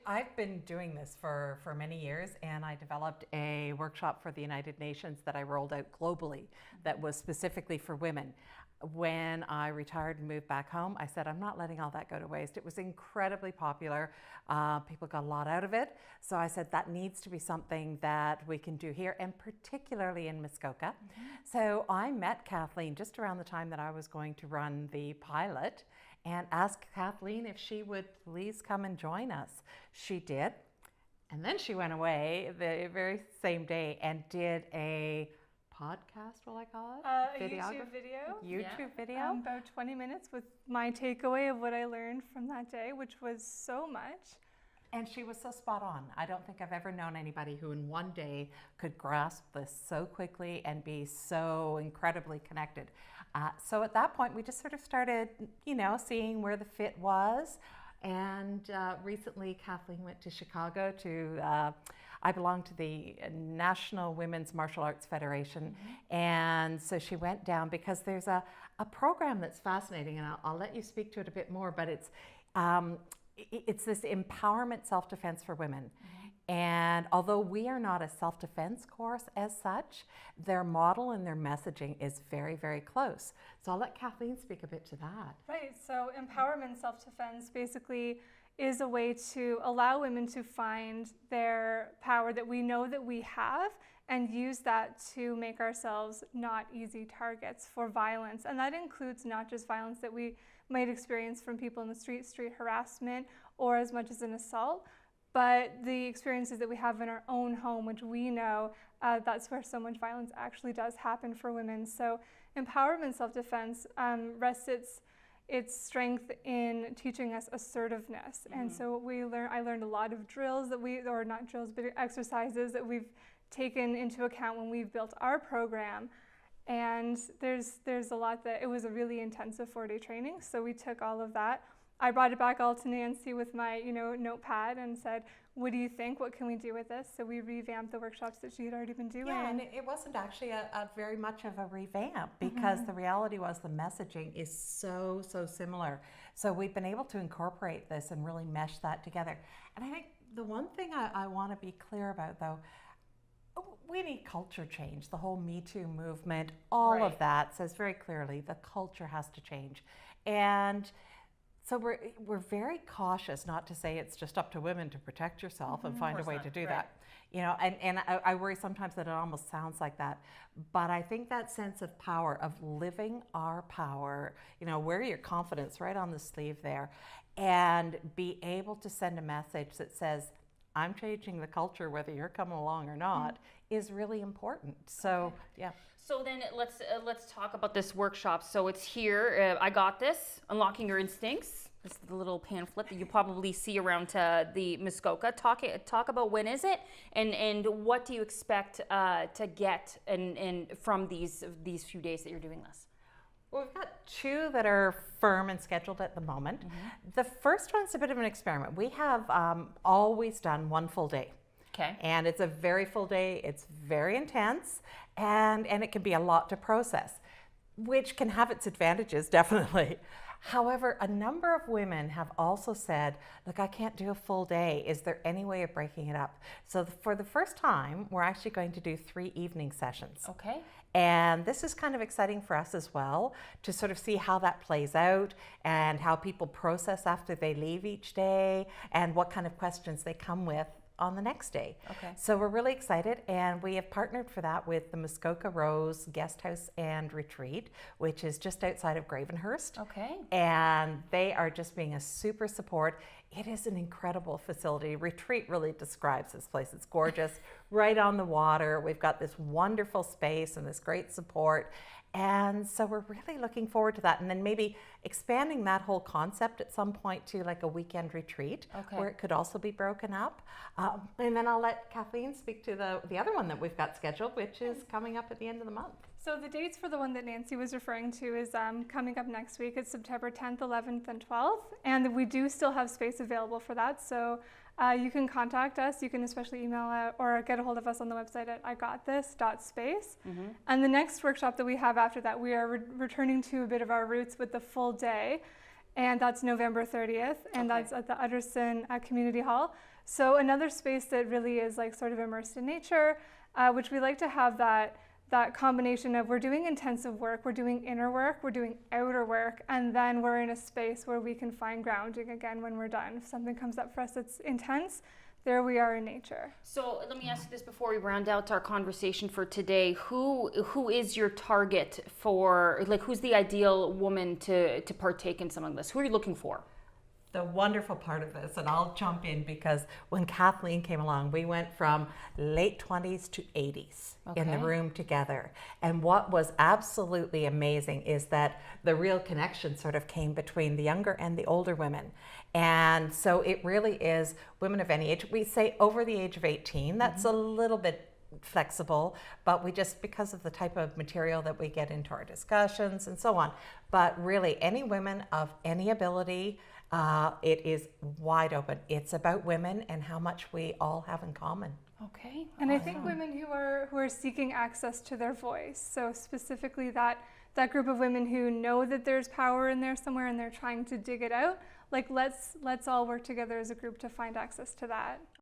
I've been doing this for many years, and I developed a workshop for the United Nations that I rolled out globally that was specifically for women. When I retired and moved back home, I said, I'm not letting all that go to waste. It was incredibly popular. People got a lot out of it. So I said, that needs to be something that we can do here, and particularly in Muskoka. So I met Kathleen just around the time that I was going to run the pilot and asked Kathleen if she would please come and join us. She did. And then she went away the very same day and did a podcast, will I call it? A YouTube video. YouTube video. About 20 minutes with my takeaway of what I learned from that day, which was so much. And she was so spot on. I don't think I've ever known anybody who in one day could grasp this so quickly and be so incredibly connected. So at that point, we just sort of started, seeing where the fit was. And recently, Kathleen went to Chicago I belong to the National Women's Martial Arts Federation. And so she went down because there's a program that's fascinating, and I'll let you speak to it a bit more, but it's this empowerment self-defense for women. And although we are not a self-defense course as such, their model and their messaging is very, very close. So I'll let Kathleen speak a bit to that. Right, so empowerment self-defense basically is a way to allow women to find their power that we know that we have and use that to make ourselves not easy targets for violence. And that includes not just violence that we might experience from people in the street harassment, or as much as an assault, but the experiences that we have in our own home, which we know that's where so much violence actually does happen for women. So empowerment self-defense rests its strength in teaching us assertiveness. And so I learned a lot of drills or not drills, but exercises that we've taken into account when we've built our program. And there's a lot it was a really intensive 4-day training. So we took all of that. I brought it back all to Nancy with my, notepad and said, what do you think? What can we do with this? So we revamped the workshops that she had already been doing. Yeah, and it wasn't actually a very much of a revamp, because the reality was the messaging is so similar. So we've been able to incorporate this and really mesh that together. And I think the one thing I want to be clear about, though, we need culture change. The whole Me Too movement, all of that says very clearly the culture has to change. And so we're very cautious not to say it's just up to women to protect yourself and find a way to do that. And I worry sometimes that it almost sounds like that. But I think that sense of power, of living our power, wear your confidence right on the sleeve there, and be able to send a message that says, I'm changing the culture whether you're coming along or not, is really important. So, yeah. So then let's talk about this workshop. So it's here. I got this. Unlocking Your Instincts. This is the little pamphlet that you probably see around the Muskoka. Talk about when is it, and what do you expect to get and from these few days that you're doing this. Well, we've got 2 that are firm and scheduled at the moment. The first one's a bit of an experiment. We have always done 1 full day. Okay. And it's a very full day. It's very intense, and it can be a lot to process, which can have its advantages, definitely. However, a number of women have also said, look, I can't do a full day. Is there any way of breaking it up? So for the first time, we're actually going to do 3 evening sessions. Okay. And this is kind of exciting for us as well, to sort of see how that plays out and how people process after they leave each day, and what kind of questions they come with on the next day. Okay. So we're really excited, and we have partnered for that with the Muskoka Rose Guest House and Retreat, which is just outside of Gravenhurst. Okay. And they are just being a super support. It is an incredible facility. Retreat really describes this place. It's gorgeous, right on the water. We've got this wonderful space and this great support. And so we're really looking forward to that, and then maybe expanding that whole concept at some point to like a weekend retreat, where it could also be broken up. And then I'll let Kathleen speak to the other one that we've got scheduled, which is coming up at the end of the month. So the dates for the one that Nancy was referring to is coming up next week. It's September 10th, 11th, and 12th. And we do still have space available for that. So you can contact us. You can especially email or get a hold of us on the website at igotthis.space. And the next workshop that we have after that, we are returning to a bit of our roots with the full day. and that's November 30th, and Okay. that's at the Utterson Community Hall. So another space that really is like sort of immersed in nature, which we like to have that combination of we're doing intensive work, we're doing inner work, we're doing outer work, and then we're in a space where we can find grounding again when we're done. If something comes up for us that's intense, there we are in nature. So let me ask you this before we round out our conversation for today. Who is your target for, like, who's the ideal woman to partake in some of this? Who are you looking for? The wonderful part of this, and I'll jump in because when Kathleen came along, we went from late 20s to 80s in the Okay. room together. And what was absolutely amazing is that the real connection sort of came between the younger and the older women. And so it really is women of any age. We say over the age of 18, that's a little bit flexible, but we just, because of the type of material that we get into our discussions and so on, but really any women of any ability, it is wide open. It's about women and how much we all have in common. Okay. And I think women who are seeking access to their voice, so specifically that group of women who know that there's power in there somewhere and they're trying to dig it out, like let's all work together as a group to find access to that.